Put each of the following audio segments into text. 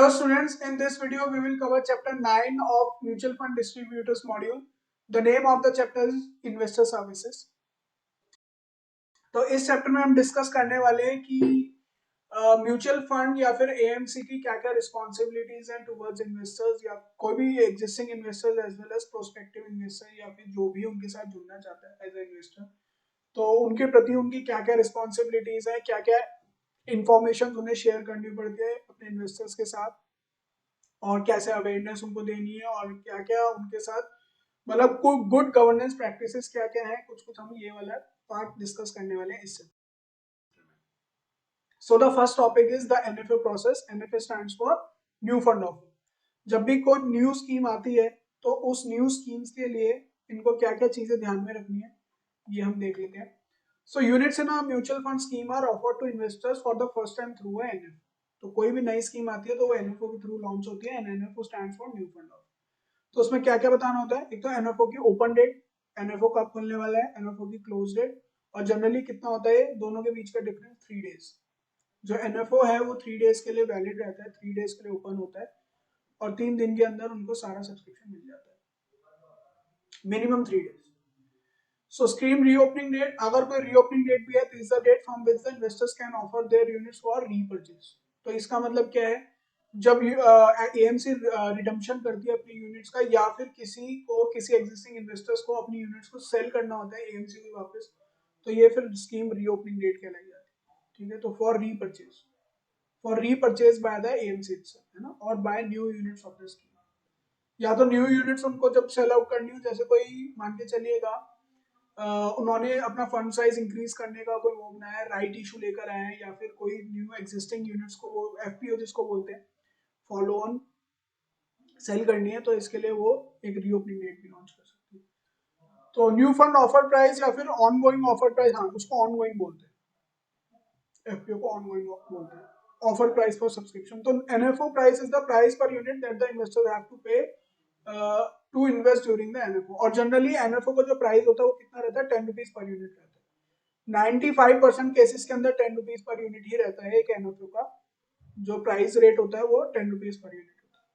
Hello students, in this video we will cover chapter 9 of Mutual Fund Distributors module. The name of the chapter is Investor Services. तो इस chapter में हम discuss करने वाले हैं कि म्यूचुअल फंड या फिर एएमसी की क्या क्या रिस्पॉन्सिबिलिटीज हैं टुवर्ड्स इन्वेस्टर्स या कोई भी existing investors as well as prospective investor या फिर जो भी उनके साथ जुड़ना चाहता है एज ए इन्वेस्टर, तो उनके प्रति उनकी क्या क्या रिस्पॉन्सिबिलिटीज हैं, क्या क्या इंफॉर्मेशन उन्हें शेयर करनी पड़ती है अपने इन्वेस्टर्स के साथ और कैसे अवेयरनेस उनको देनी है और क्या क्या उनके साथ मतलब गुड गवर्नेंस प्रैक्टिसेस क्या क्या है, कुछ कुछ हम ये वाला पार्ट डिस्कस करने वाले हैं इससे। So the first topic is the NFA process. NFA stands for new fund offer. जब भी कोई न्यू स्कीम आती है तो उस न्यू स्कीम्स के लिए इनको क्या क्या चीजें ध्यान में रखनी है ये हम देख लेते हैं। So units in a mutual fund scheme are offered to investors for the first time through NFO. तो कोई भी नई स्कीम आती है तो वो एनएफओ के थ्रू लॉन्च होती है and NFO stands for new fund offer. तो उसमें क्या क्या बताना होता है, एक तो एनएफओ की ओपन डेट, एनएफओ कब खुलने वाला है, एनएफओ की क्लोज डेट और जनरली कितना होता है दोनों के बीच का डिफरेंस 3 डेज। जो एनएफओ है वो 3 डेज के लिए वैलिड रहता है, 3 डेज के लिए ओपन होता है और 3 दिन के अंदर उनको सारा सब्सक्रिप्शन मिल जाता है, minimum 3 days. So scheme reopening date, अगर कोई रीओपनिंग डेट भी है तो is the date from which the investors can offer their units for repurchase. तो इसका मतलब क्या है, जब एएमसी रिडम्पशन करती है अपनी यूनिट्स का या फिर किसी एग्जिस्टिंग इन्वेस्टर्स को अपनी यूनिट्स को सेल करना होता है एएमसी को वापस, तो ये फिर स्कीम रीओपनिंग डेट कहलाई जाती है। ठीक है, तो for repurchase by the AMC itself, है ना, और by new units of the scheme. या तो न्यू यूनिट्स उनको जब सेल आउट करनी हो, जैसे कोई मान के चलिएगा उन्होंने अपना फंड साइज इंक्रीज करने का कोई वो बनाया, राइट इशू लेकर आए हैं या फिर कोई न्यू एग्जिस्टिंग यूनिट्स को वो एफपीओ जिसको बोलते हैं फॉलो ऑन सेल करनी है, तो इसके लिए वो एक रीओपनिंग डेट भी लॉन्च कर सकती है। तो न्यू फंड ऑफर प्राइस या फिर ऑनगोइंग ऑफर प्राइस, हाँ उसको ऑनगोइंग बोलते हैं, एफपीओ को ऑनगोइंग बोलते हैं। ऑफर प्राइस फॉर सब्सक्रिप्शन, तो NFO price is the price per unit that the investor have to pay to invest during the NFO. और जनरली एनएफओ का जो प्राइस होता है वो कितना रहता है, 10 रुपीज पर यूनिट रहता है। 95% केसेस के अंदर 10 रुपीज पर यूनिट ही रहता है एक एनएफओ का, जो प्राइस रेट होता है वो 10 रुपीज पर यूनिट होता है।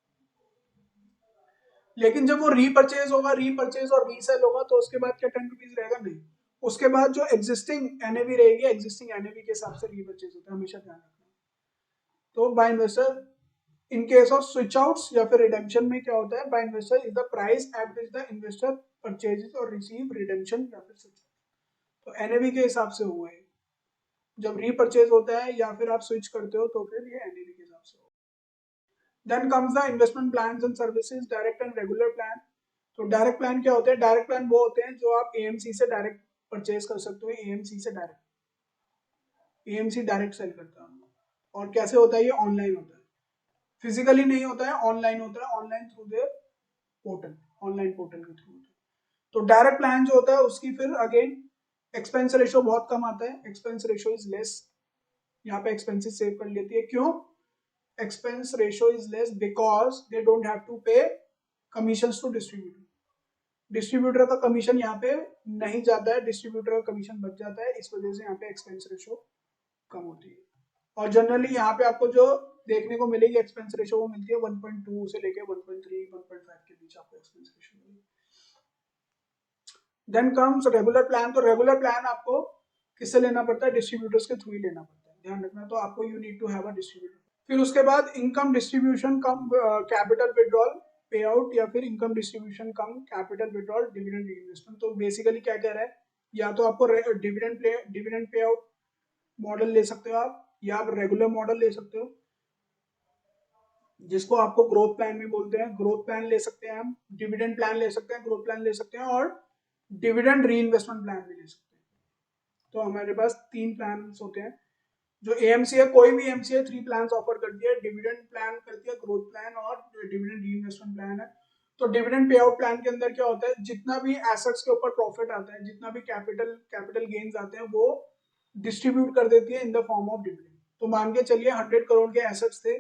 लेकिन जब वो रीपरचेज और रीसेल होगा तो उसके बाद क्या 10 रुपीज रहेगा, नहीं, उसके बाद जो एग्जिस्टिंग एनएवी रहेगी, एग्जिस्टिंग एनएवी के हिसाब से रीपरचेज होता है, हमेशा ध्यान रखना। तो bye investor in case off switch outs या फिर रिडेम्पशन में क्या होता है, bye investor is the price at which the investor purchases और रिसीव रिडेम्पशन या फिर स्विच। तो एनएवी के हिसाब से हुआ है, जब रीपरचेज होता है या फिर आप स्विच करते हो तो फिर ये एनएवी के हिसाब से होगा। Then comes the investment plans and services, direct and regular plan. तो डायरेक्ट प्लान क्या होते हैं, डायरेक्ट प्लान वो होते हैं जो आप एएमसी से डायरेक्ट परचेज कर सकते हो, एएमसी से डायरेक्ट, एएमसी डायरेक्ट सेल करता है। और कैसे होता है, ये ऑनलाइन होता है, फिजिकली नहीं होता है, ऑनलाइन होता है, online through their portal, online portal के थ्रू होता है। तो डायरेक्ट प्लान जो होता है उसकी फिर अगेन एक्सपेंस रेशियो बहुत कम आता है, एक्सपेंस रेशियो इज लेस, यहाँ पे एक्सपेंसेस सेव कर लेती है। क्यों expense ratio is less, because they don't have to pay commissions to distributor. Distributor का कमीशन यहाँ पे नहीं जाता है, डिस्ट्रीब्यूटर का कमीशन बच जाता है, इस वजह से यहाँ पे एक्सपेंस रेशियो कम होती है। और जनरली यहाँ पे आपको जो देखने को मिलेगी एक्सपेंस रेशियो वो मिलती है 1.2 से लेके 1.3 1.5 के बीच आपको एक्सपेंस रेशियो मिलेगी। Then comes regular plan. तो रेगुलर प्लान आपको किससे लेना पड़ता है, डिस्ट्रीब्यूटर्स के थ्रू ही लेना पड़ता है, ध्यान रखना। तो आपको you need to have a distributor. फिर उसके बाद income distribution cum capital withdrawal pay out या फिर income distribution cum capital withdrawal dividend reinvestment. तो बेसिकली क्या कह रहा है, या तो आपको डिविडेंड पे आउट मॉडल ले सकते हो आप, या आप रेगुलर मॉडल ले सकते हो जिसको आपको ग्रोथ प्लान भी बोलते हैं। ग्रोथ प्लान ले सकते हैं हम, डिविडेंड प्लान ले सकते हैं, ग्रोथ प्लान ले सकते हैं और डिविडेंड रीइन्वेस्टमेंट प्लान भी ले सकते हैं। तो हमारे पास 3 प्लान होते हैं। जो एएमसी है, कोई भी एमसी है 3 प्लान ऑफर करती है, डिविडेंड प्लान करती है, ग्रोथ प्लान और डिविडेंड रीइन्वेस्टमेंट प्लान है। तो डिविडेंड पे आउट प्लान के अंदर क्या होता है, जितना भी एसेट्स के ऊपर प्रॉफिट आता है, जितना भी कैपिटल गेन्स आते हैं वो डिस्ट्रीब्यूट कर देती है in the form of dividend. तो मान के चलिए 100 करोड़ के एसेट्स थे,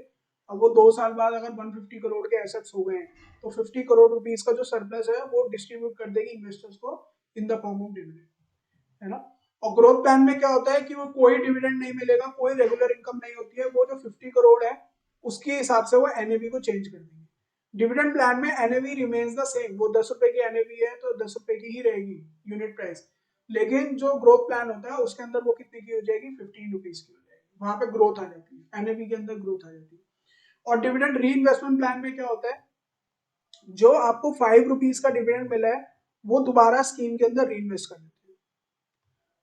अब वो 2 साल बाद अगर 150 करोड़ के एसेट्स हो गए हैं तो 50 करोड़ रुपीज का जो सरप्लस है वो डिस्ट्रीब्यूट कर देगी इन्वेस्टर्स को in the form of dividend, है ना। और ग्रोथ प्लान में क्या होता है कि वो कोई डिविडेंड नहीं मिलेगा, कोई रेगुलर इनकम नहीं होती है, वो जो 50 करोड़ है उसके हिसाब से वो एनएवी को चेंज कर देंगे। डिविडेंड प्लान में एनएवी रिमेन्स द सेम, वो 10 रुपए की एनएवी है तो 10 रुपए की ही रहेगी यूनिट प्राइस, लेकिन जो ग्रोथ प्लान होता है उसके अंदर वो कितने की हो जाएगी, 15 रुपीज की हो जाएगी, वहां पे ग्रोथ आ जाती है, एनएवी के अंदर ग्रोथ आ जाती है। और डिविडेंड री इन्वेस्टमेंट प्लान में क्या होता है, जो आपको 5 रुपीज का डिविडेंड मिला है वो दोबारा स्कीम के अंदर री इन्वेस्ट कर देते हैं,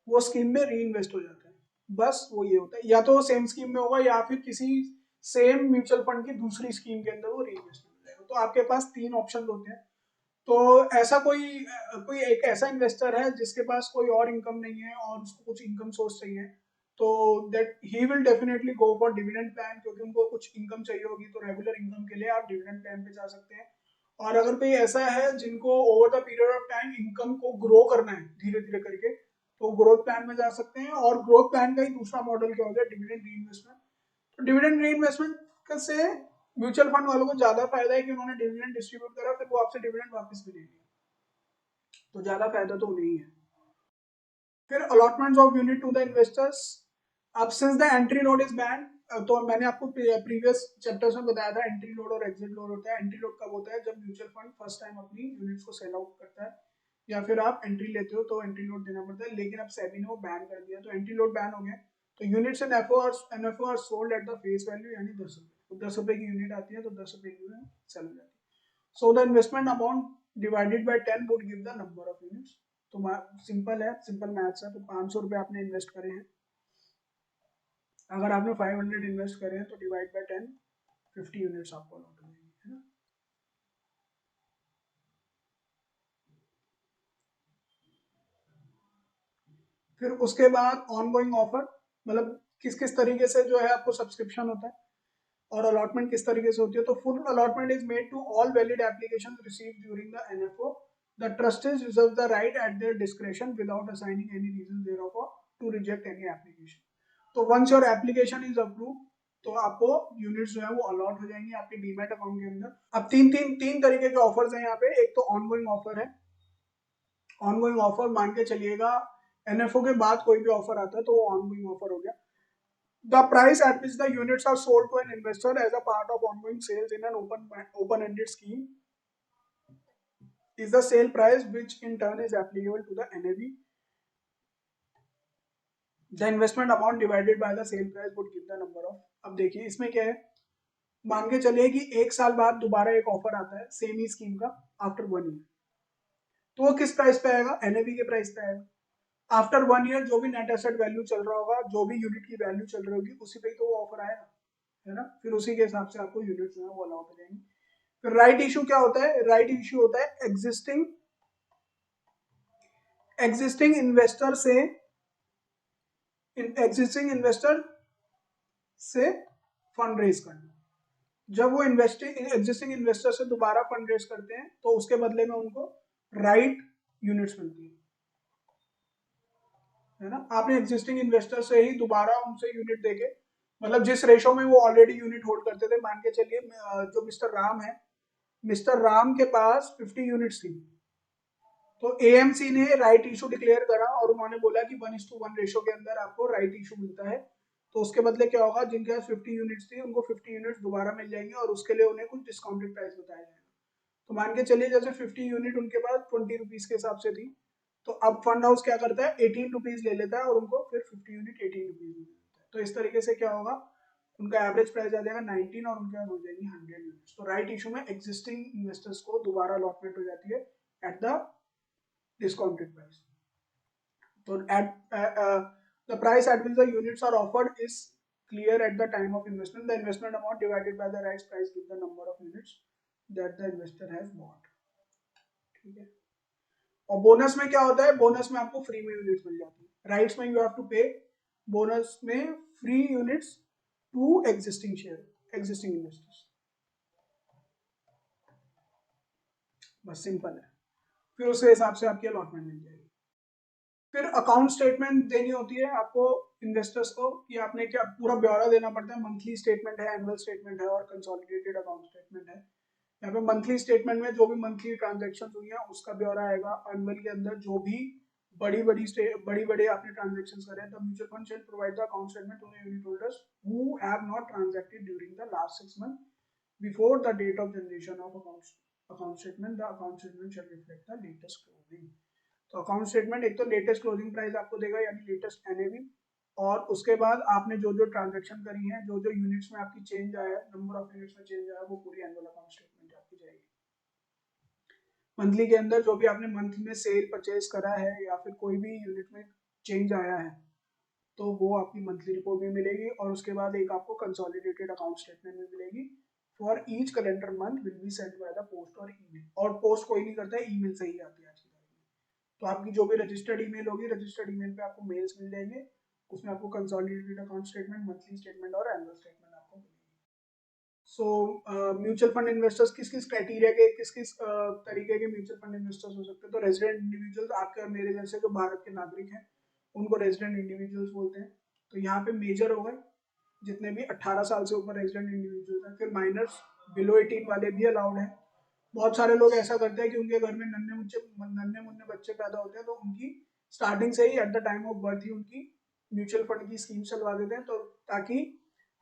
वो स्कीम में री इन्वेस्ट हो जाता है, बस वो ये होता है, या तो सेम स्कीम में होगा या फिर किसी सेम म्यूचुअल फंड की दूसरी स्कीम के अंदर वो री इन्वेस्ट हो जाएगा। तो आपके पास 3 ऑप्शन होते हैं। तो ऐसा कोई कोई एक ऐसा इन्वेस्टर है जिसके पास कोई और इनकम नहीं है और उसको कुछ इनकम सोर्स चाहिए, तो that he will definitely go for dividend plan, क्योंकि उनको कुछ इनकम चाहिए होगी, तो रेगुलर इनकम के लिए आप डिविडेंड प्लान पे जा सकते हैं। और अगर कोई ऐसा है जिनको over the period of time income को ग्रो करना है धीरे धीरे करके, तो ग्रोथ प्लान में जा सकते हैं। और ग्रोथ प्लान का ही दूसरा मॉडल क्या हो गया, डिविडेंड री इन्वेस्टमेंट। तो डिविडेंड री इन्वेस्टमेंट से म्यूचुअल फंड वालों को ज्यादा फायदा है कि उन्होंने डिविडेंड डिस्ट्रीब्यूट करा, फिर वो आपसे डिविडेंड वापस भी लेंगे, तो ज्यादा फायदा तो नहीं है। फिर allotment of unit to the investors. अब since the entry load is ban, तो मैंने आपको प्रीवियस चैप्टर्स में बताया था एंट्री लोड और एग्जिट लोड होता है। एंट्री लोड कब होता है, जब म्यूचुअल फंड फर्स्ट टाइम अपनी यूनिट्स को सेल आउट करता है या फिर आप एंट्री लेते हो तो एंट्री लोड देना पड़ता है, लेकिन अब सेबी ने वो बैन कर दिया, तो एंट्री लोड बैन हो गया। तो units in NFO are sold at the face value, यानी 10 रुपए, तो 10 रुपए की यूनिट आती है तो 10 रुपए की सेल हो जाती है। So the investment amount divided by 10 would give the number of units. तो सिंपल है, सिंपल मैथ्स है। तो 500 रुपए आपने इन्वेस्ट करे हैं, अगर आपने 500 इन्वेस्ट करे हैं तो डिवाइड बाय 10, 50 यूनिट्स आपको अलॉट हो जाएंगे, है ना। फिर उसके बाद ऑनगोइंग ऑफर, मतलब किस किस तरीके से जो है आपको सब्सक्रिप्शन होता है, और अलॉटमेंट किस तरीके से होती है। तो full allotment is made to all valid application received during the NFO. The trustees reserve the right at their discretion without assigning any reason therefor to reject any application. तो once your application is approve, तो आपको units जो है वो allot हो जाएंगी आपके demat account के अंदर। अब तीन तरीके के ऑफर्स हैं यहाँ पे। एक तो ऑनगोइंग ऑफर है, ऑनगोइंग ऑफर मान के चलिएगा एनएफओ के बाद कोई भी ऑफर आता है तो वो ऑनगोइंग ऑफर हो गया। The price at which the units are sold to an investor as a part of ongoing sales in an open-ended scheme is the sale price, which in turn is applicable to the NAV. The investment amount divided by the sale price would give the number of। अब देखिए इसमें क्या है, मान के चलिए कि 1 साल बाद दोबारा एक ऑफर आता है सेम ही स्कीम का आफ्टर 1 ईयर, तो वो किस प्राइस पे आएगा, एनएवी के प्राइस पे आएगा। आफ्टर 1 ईयर जो भी नेट एसेट वैल्यू चल रहा होगा, जो भी यूनिट की वैल्यू चल रही होगी, उसी पे ही तो वो ऑफर आएगा, है ना। फिर उसी के हिसाब से आपको यूनिट जो है वो अलाउट हो जाएंगे। फिर राइट इशू क्या होता है, राइट इशू होता है एग्जिस्टिंग इन्वेस्टर से फंड रेज करना। जब वो एग्जिस्टिंग इन्वेस्टर से दोबारा फंड रेज करते हैं तो उसके बदले में उनको राइट यूनिट्स मिलती है ना। आपने एग्जिस्टिंग इन्वेस्टर से ही दोबारा उनसे यूनिट देके, मतलब जिस रेशो में वो ऑलरेडी यूनिट होल्ड करते थे, मान के चलिए जो मिस्टर राम है, मिस्टर राम के पास 50 यूनिट्स थी, तो एएमसी ने राइट इशू डिक्लेयर करा और उन्होंने बोला कि 1:1 रेशो के अंदर आपको राइट इशू मिलता है। तो उसके बदले क्या होगा, जिनके पास 50 यूनिट्स थी उनको 50 यूनिट्स दोबारा मिल जाएंगे और उसके लिए उन्हें कुछ डिस्काउंटेड प्राइस बताया जाएगा। तो मान के चलिए जैसे 50 यूनिट उनके पास 20 रुपीज के हिसाब से थी, तो अब फंड हाउस क्या करता है, 18 रुपीज ले लेता है और उनको फिर 50 यूनिट 18 रुपीज में देता है। तो इस तरीके से क्या होगा, उनका एवरेज प्राइस आ जाएगा 19 और उनके पास हो जाएगी 100 यूनिट्स। तो राइट इशू में एग्जिस्टिंग इन्वेस्टर्स को दोबारा अलॉटमेंट हो जाती है at the discounted price. So the price at which the units are offered is clear at the time of investment. The investment amount divided by the rights price gives the number of units that the investor has bought. ठीक है। और bonus में क्या होता है, bonus में आपको free में यूनिट्स मिल जाती है। राइट्स में you have to pay, bonus में free units to existing investors. बस सिंपल है। फिर उसके हिसाब से आपकी अलॉटमेंट मिल जाएगी। फिर अकाउंट स्टेटमेंट देनी होती है आपको इन्वेस्टर्स को, कि आपने क्या पूरा ब्यौरा देना पड़ता है। मंथली स्टेटमेंट है, एनुअल स्टेटमेंट है और कंसोलिडेटेड अकाउंट स्टेटमेंट है। यहाँ पे मंथली स्टेटमेंट में जो भी मंथली ट्रांजैक्शन हुई है उसका ब्यौरा आएगा। एनुअल के अंदर जो भी बड़ी बड़े आपने ट्रांजेक्शन करे हैं, तो mutual fund shall provide the account statement to the unit holders who have not transacted during the last 6 month before the date of generation of account statement. The account statement shall reflect the latest closing. तो account statement एक तो latest closing price आपको देगा, यानी latest NAV, और उसके बाद आपने जो जो ट्रांजेक्शन करी है, जो जो यूनिट्स में आपकी चेंज आया है, नंबर ऑफ यूनिट्स में चेंज आया है, वो पूरी एनुअल अकाउंट स्टेटमेंट आपकी जाएगी। मंथली के अंदर जो भी आपने मंथ में सेल परचेज करा है या फिर कोई भी यूनिट में चेंज आया है, तो वो आपकी मंथली रिपोर्ट में मिलेगी, और उसके बाद एक आपको कंसोलिडेटेड अकाउंट स्टेटमेंट में मिलेगी for each calendar month will be send by the post और ईमेल। और पोस्ट कोई नहीं करता है, ईमेल से ही आती है आज की तारीख में। तो आपकी जो भी रजिस्टर्ड ईमेल होगी, रजिस्टर्ड ईमेल पे आपको मेल्स मिल जाएंगे, उसमें आपको consolidated account statement, monthly statement और एनुअल स्टेटमेंट आपको मिलेगी। सो म्यूचुअल फंड इन्वेस्टर्स किस किस क्राइटेरिया के, किस किस तरीके के म्यूचुअल फंड इन्वेस्टर्स हो सकते हैं? तो रेजिडेंट इंडिविजुअल्स, आपके और मेरे जैसे जो भारत के नागरिक हैं, उनको रेजिडेंट इंडिविजुअल्स बोलते हैं। तो यहाँ पे मेजर हो गए जितने भी 18 साल से ऊपर रेजिडेंट इंडिविजुअल्स हैं। फिर माइनर्स बिलो 18 वाले भी अलाउड हैं। बहुत सारे लोग ऐसा करते हैं कि उनके घर में नन्हे मुन्ने बच्चे पैदा होते हैं, तो उनकी स्टार्टिंग से ही at the time of birth ही उनकी म्यूचुअल फंड की स्कीम चलवा देते हैं, तो ताकि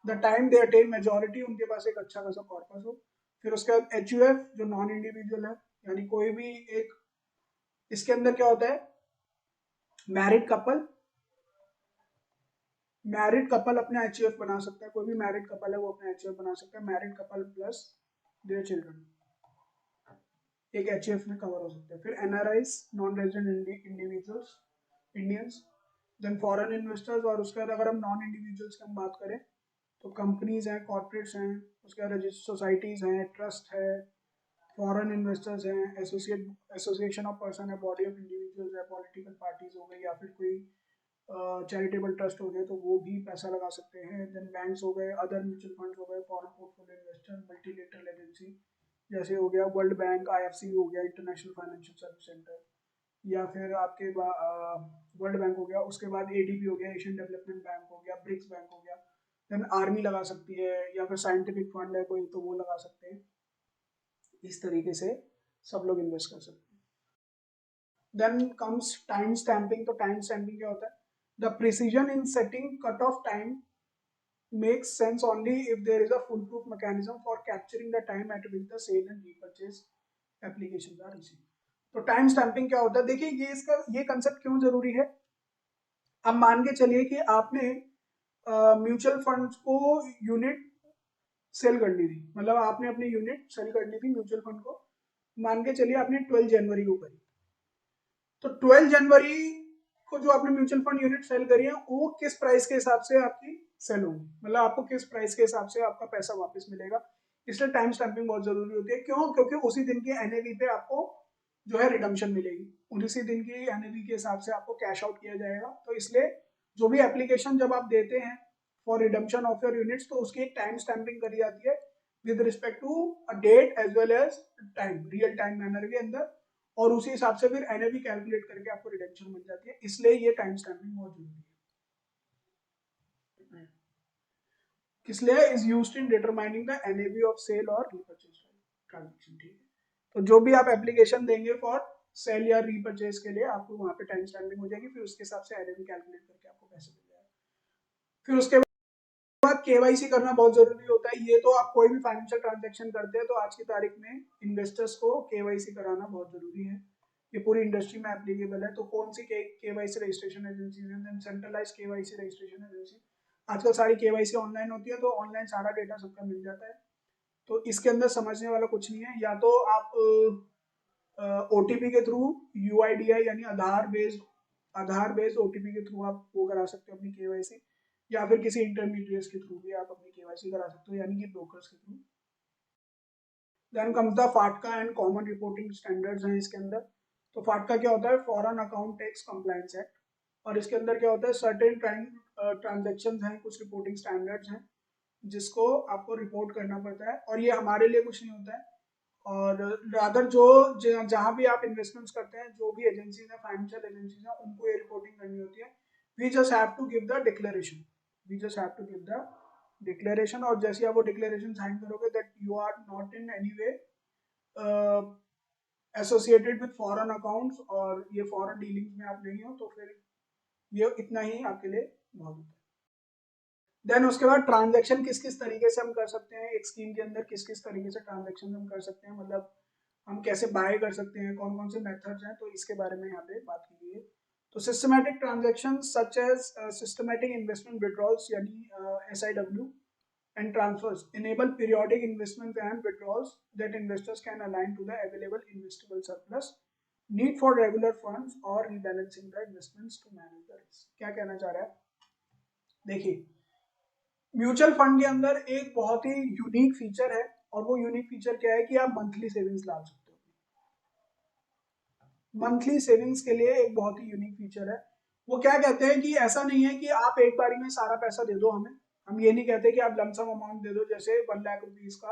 the time they attain majority उनके पास एक अच्छा खासा कॉर्पस हो। फिर उसके बाद HUF जो नॉन इंडिविजुअल है, यानी कोई भी एक, इसके अंदर क्या होता है, मैरिड कपल अपने HUF बना सकता है। कोई भी मैरिड कपल है वो अपना HUF बना सकता है। Married couple plus their children एक HUF में कवर हो सकता है। फिर NRIs, non resident individuals, Indians, then foreign investors, और उसके बाद अगर हम नॉन इंडिविजुअल्स की हम बात करें तो कंपनीज हैं, कॉर्पोरेट्स हैं, उसके बाद सोसाइटीज हैं, ट्रस्ट है, फॉरेन इन्वेस्टर्स हैं, एसोसिएशन ऑफ पर्सन है, बॉडी ऑफ इंडिविजुअल्स है, पॉलिटिकल पार्टीज हो गई, या फिर कोई चैरिटेबल ट्रस्ट हो गए तो वो भी पैसा लगा सकते हैं। देन बैंक्स हो गए, अदर म्यूचुअल फंड्स हो गए, foreign portfolio investor, multilateral agency जैसे हो गया वर्ल्ड बैंक, IFC हो गया, इंटरनेशनल फाइनेंशियल सर्विस सेंटर, या फिर आपके वर्ल्ड बैंक हो गया, उसके बाद ADB हो गया, एशियन डेवलपमेंट बैंक हो गया, ब्रिक्स बैंक हो गया, देन आर्मी लगा सकती है, या फिर साइंटिफिक फंड है कोई तो वो लगा सकते हैं। इस तरीके से सब लोग इन्वेस्ट कर सकते हैं। Then comes time stamping. तो टाइम स्टैंपिंग क्या होता है? The precision in setting cut off time makes sense only if there is a foolproof mechanism for capturing the time at which the sale and repurchase applications are received. तो time stamping क्या होता है? देखिए ये concept क्यों जरूरी है। अब मान के चलिए कि आपने म्यूचुअल फंड को यूनिट सेल कर ली थी, मतलब आपने अपनी यूनिट सेल कर ली थी म्यूचुअल फंड को, मान के चलिए आपने 12 जनवरी को करी। तो 12 जनवरी को जो आपने म्यूचुअल फंड यूनिट सेल करी है वो किस प्राइस के हिसाब से आपकी सेल होगी, मतलब आपको किस प्राइस के हिसाब से आपका पैसा वापस मिलेगा। इसलिए टाइम स्टैंपिंग बहुत जरूरी होती है। क्यों? क्योंकि उसी दिन की NAV पे आपको जो है रिडम्पशन मिलेगी, उसी दिन की NAV के हिसाब से आपको कैश आउट किया जाएगा। तो इसलिए जो भी एप्लीकेशन जब आप देते हैं for redemption of your units, तो उसकी एक टाइम स्टैंपिंग करी जाती है with respect to a date as well as time, real time manner के अंदर, और उसी हिसाब से फिर NAV कैलकुलेट करके आपको रिडम्पशन मिल जाती है। इसलिए ये टाइम स्टैंपिंग बहुत जरूरी है। इसलिए is used in determining the NAV of sale और रीपरचेज ट्रांजैक्शन। ठीक है, तो जो भी आप एप्लीकेशन देंगे फॉर सेल या रीपरचेज के लिए, आपको वहां पे टाइम स्टैंपिंग हो जाएगी, फिर उसके हिसाब से NAV कैलकुलेट करके आपको पैसे मिल जाएगा। फिर उसके बाद KYC करना बहुत जरूरी होता है। ये तो आप कोई भी फाइनेंशियल ट्रांजैक्शन करते हैं तो आज की तारीख में इन्वेस्टर्स को KYC कराना बहुत जरूरी है। ये पूरी इंडस्ट्री में एप्लीकेबल है। तो कौन सी KYC रजिस्ट्रेशन एजेंसी है? Centralise KYC registration agency. आजकल सारी KYC ऑनलाइन होती है, तो ऑनलाइन सारा डेटा सबका मिल जाता है। तो इसके अंदर समझने वाला कुछ नहीं है। या तो आप OTP के थ्रू, UIDI यानी आधार बेस्ड OTP के थ्रू आप वो करा सकते हो अपनी KYC, या फिर किसी इंटरमीडिएट्स के थ्रू भी आप अपनी KYC करा सकते हो, यानी कि ब्रोकर्स के थ्रू। देन कम्स द फाटका एंड कॉमन रिपोर्टिंग स्टैंडर्ड्स हैं इसके अंदर। तो फाटका क्या होता है? Foreign account tax compliance act. और इसके अंदर क्या होता है? सर्टेन ट्रांजेक्शन हैं, कुछ रिपोर्टिंग स्टैंडर्ड्स हैं जिसको आपको रिपोर्ट करना पड़ता है, और ये हमारे लिए कुछ नहीं होता है। और रादर जो जहाँ भी आप इन्वेस्टमेंट्स करते हैं, जो भी एजेंसीज हैं, फाइनेंशियल एजेंसीज हैं, उनको ये रिपोर्टिंग करनी होती है। We just have to give the declaration, और जैसे आप वो डिक्लेरेशन साइन करोगे that you are not in any way associated with foreign accounts और ये फॉरेन डीलिंग्स में आप नहीं हो तो फिर ये इतना ही आपके लिए बहुत होता है। देन उसके बाद ट्रांजैक्शन किस किस तरीके से हम कर सकते हैं, एक स्कीम के अंदर किस किस तरीके से ट्रांजैक्शन हम कर सकते हैं, मतलब हम कैसे बाय कर सकते हैं, कौन कौन से मेथड्स हैं, तो इसके बारे में यहाँ पे बात की गई है। तो systematic transaction such as systematic investment withdrawals यानी SIW and transfers enable periodic investments and withdrawals that investors can align to the available investable surplus, need for regular funds or rebalancing the investments to manage the risk। क्या कहना चाह रहा है, देखिए mutual fund के अंदर एक बहुत ही यूनिक फीचर है, और वो यूनिक फीचर क्या है कि आप मंथली सेविंग्स ला सकते हो। मंथली सेविंग्स के लिए एक बहुत ही यूनिक फीचर है। वो क्या कहते हैं कि ऐसा नहीं है कि आप एक बारी में सारा पैसा दे दो हमें, हम ये नहीं कहते कि आप लमसम अमाउंट दे दो, जैसे 1 लाख रुपीज का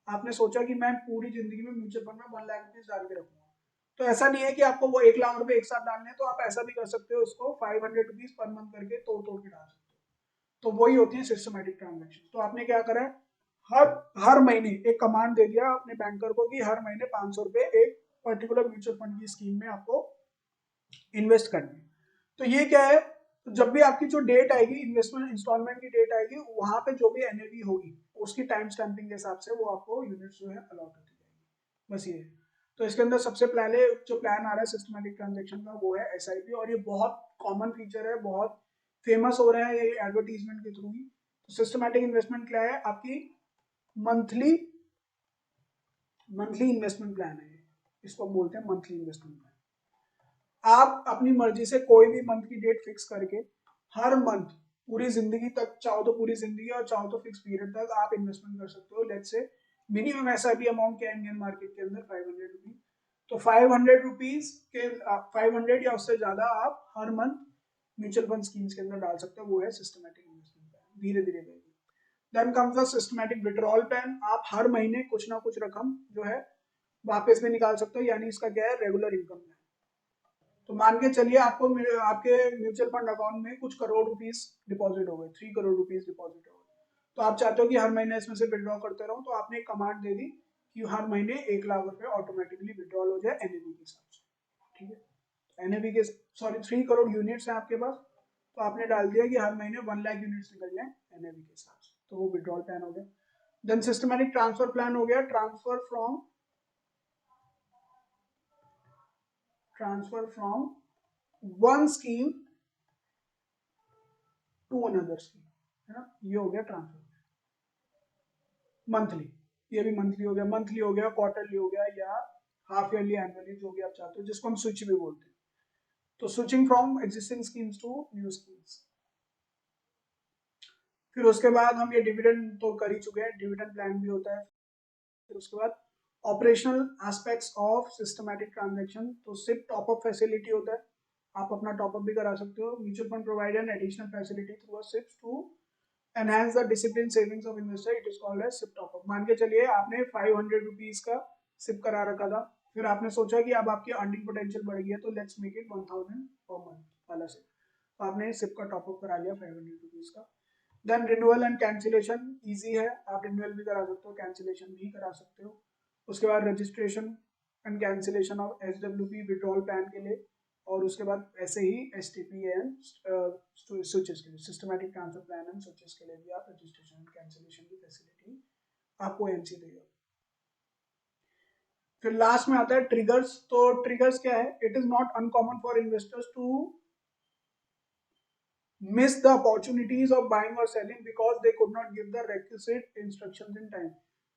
आपने सोचा कि मैं पूरी जिंदगी में म्यूचुअल फंड में 1 लाख रुपीज डाल के रखूंगा, तो ऐसा नहीं है कि आपको वो 1 लाख रुपए एक साथ डालने हैं, तो आप ऐसा भी कर सकते हो, उसको 500 रुपीज पर मंथ करके तोड़ तोड़ के डाल सकते हो। तो वही होती है सिस्टमैटिक ट्रांजेक्शन। तो आपने क्या करा है, हर हर महीने एक कमांड दे दिया अपने बैंकर को कि हर महीने 500 रुपए एक पर्टिकुलर म्यूचुअल फंड की स्कीम में आपको इन्वेस्ट करनी है। तो ये क्या है, तो जब भी आपकी जो डेट आएगी, इन्वेस्टमेंट इंस्टॉलमेंट की डेट आएगी, वहां पे जो भी NAV होगी उसकी टाइम स्टैंपिंग के हिसाब से वो आपको यूनिट्स जो है अलॉट होती जाएगी, बस ये। तो इसके अंदर सबसे पहले जो प्लान आ रहा है सिस्टमैटिक ट्रांजेक्शन का वो है SIP, और ये बहुत कॉमन फीचर है, बहुत फेमस हो रहा है ये एडवर्टीजमेंट के थ्रू ही। तो सिस्टमैटिक इन्वेस्टमेंट क्या है, आपकी मंथली इन्वेस्टमेंट प्लान है, इसको बोलते हैं मंथली इन्वेस्टमेंट प्लान। आप अपनी मर्जी से कोई भी मंथ की डेट फिक्स करके हर मंथ पूरी जिंदगी तक, चाहो तो पूरी जिंदगी और चाहो तो फिक्स पीरियड तक आप इन्वेस्टमेंट कर सकते हो। Let's say minimum SIP amount क्या है इंडियन मार्केट के अंदर 500 रुपीज, तो 500 रुपीज के 500 या उससे ज्यादा आप हर मंथ म्यूचुअल फंड स्कीम्स के अंदर डाल सकते हो, वो है सिस्टमैटिक इन्वेस्टमेंट प्लान। धीरे धीरे बढ़ेगी। Then comes the systematic withdrawal plan, आप हर महीने कुछ ना कुछ रकम जो है वापस में निकाल सकते हो, यानी इसका क्या है, रेगुलर इनकम प्लान। तो मान के चलिए आपको आपके म्यूचुअल फंड अकाउंट में कुछ करोड़ रुपीस डिपॉजिट हो गए, 3 करोड़ रुपीस डिपॉजिट हो गए, तो आप चाहते हो कि हर महीने इसमें से विड्रॉ करते रहो, तो आपने एक कमांड दे दी कि हर महीने 1 लाख रुपए ऑटोमेटिकली विड्रॉल हो जाए NAV के हिसाब से, ठीक है। NAV के सॉरी 3 करोड़ यूनिट्स हैं आपके पास, तो आपने डाल दिया कि हर महीने 1 लाख यूनिट्स निकल जाए NAV के हिसाब से, तो वो विड्रॉल प्लान हो गया। देन सिस्टमैटिक ट्रांसफर प्लान हो गया, transfer from one scheme to another scheme, है ना, ये हो गया ट्रांसफर मंथली। ये भी मंथली हो गया, मंथली हो गया, क्वार्टरली हो गया, या हाफ ईयरली, एनुअली, जो भी आप चाहते हो, जिसको हम स्विच भी बोलते हैं। तो switching from existing schemes to new schemes. फिर उसके बाद हम ये डिविडेंड तो कर ही चुके हैं, डिविडेंड प्लान भी होता है। फिर उसके बाद operational aspects of systematic transaction, तो सिर्फ टॉपअप फैसिलिटी होता है, आप अपना टॉपअप भी करा सकते हो। Mutual fund provide an additional facility through a SIPs to enhance the discipline savings of investor, it is called as SIP top up. मान के चलिए आपने 500 रुपीज का सिप करा रखा था, फिर आपने सोचा कि अब आपकी अर्निंग पोटेंशियल बढ़ गई है, तो let's make it 1000 per month वाला सिप, तो आपने सिप का टॉपअप करा लिया 500 रुपीज का। Then renewal and cancellation easy है, आप रिन्यूअल भी करा सकते हो, कैंसिलेशन भी करा सकते हो। उसके बाद registration and cancellation of SWP withdrawal plan के लिए, और उसके बाद ऐसे ही STP एंड स्विचेस के लिए, systematic transfer plan and switches के लिए भी आप रजिस्ट्रेशन एंड कैंसिलेशन की फैसिलिटी आपको MC देगा। फिर लास्ट में आता है ट्रिगर्स। तो ट्रिगर्स क्या है, it is not uncommon for investors to miss the opportunities of buying or selling because they could not give the requisite instructions in time.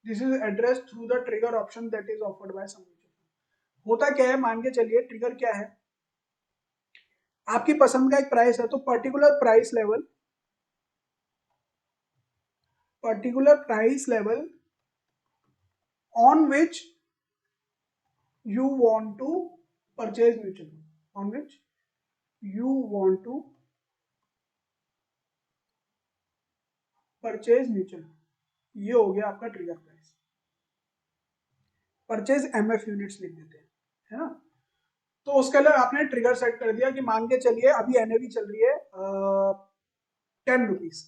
This is addressed through the trigger option that is offered by some mutual fund। होता क्या है, मान के चलिए trigger क्या है, आपकी पसंद का एक प्राइस है, तो particular price level on which you want to purchase mutual fund, on which you want to purchase mutual fund, ये हो गया आपका trigger price. Purchase MF units लिख देते हैं, है ना। तो उसके लिए आपने ट्रिगर सेट कर दिया कि मान के चलिए अभी NAV चल रही है 10 रुपीज,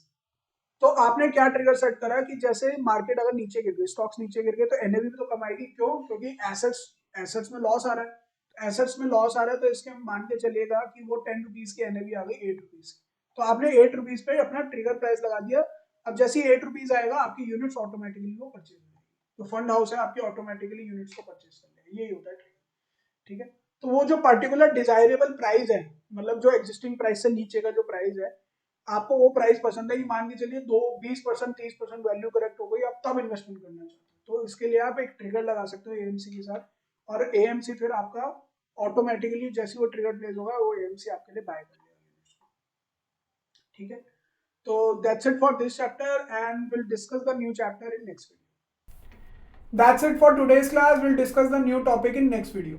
तो आपने क्या ट्रिगर सेट करा कि जैसे मार्केट अगर नीचे गिर गई, स्टॉक्स नीचे गिर गए, तो NAV भी तो कम आएगी, क्यों, क्योंकि एसेट्स एसेट्स में लॉस आ रहा है, एसेट्स में लॉस आ रहा है तो इसके मान के चलिएगा कि वो 10 रुपीज की एनएवी आ गई 8 रुपीज की, तो आपने 8 रुपीज पे अपना ट्रिगर प्राइस लगा दिया। अब जैसे ही 8 रुपीज आएगा आपकी यूनिट्स ऑटोमेटिकली वो परचेज हो जाएगी, तो फंड हाउस है आपकी ऑटोमेटिकली यूनिट्स को परचेज कर लेगा, यही होता है ट्रिगर। ठीक है, तो वो जो पर्टिकुलर डिजायरेबल प्राइस है, मतलब जो एग्जिस्टिंग प्राइस से नीचे का जो प्राइस है, आपको वो प्राइस पसंद है, ये मान के चलिए 20% 30% वैल्यू करेक्ट हो गई, आप तब इन्वेस्टमेंट करना चाहते हो, तो इसके लिए आप एक ट्रिगर लगा सकते हो एएमसी के साथ, और एएमसी फिर आपका ऑटोमेटिकली जैसे वो ट्रिगर प्लेस होगा वो एएमसी आपके लिए बाय कर लेगा। ठीक है, तो that's it for this chapter and will discuss the new chapter in next video. That's it for today's class. We'll discuss the new topic in next video.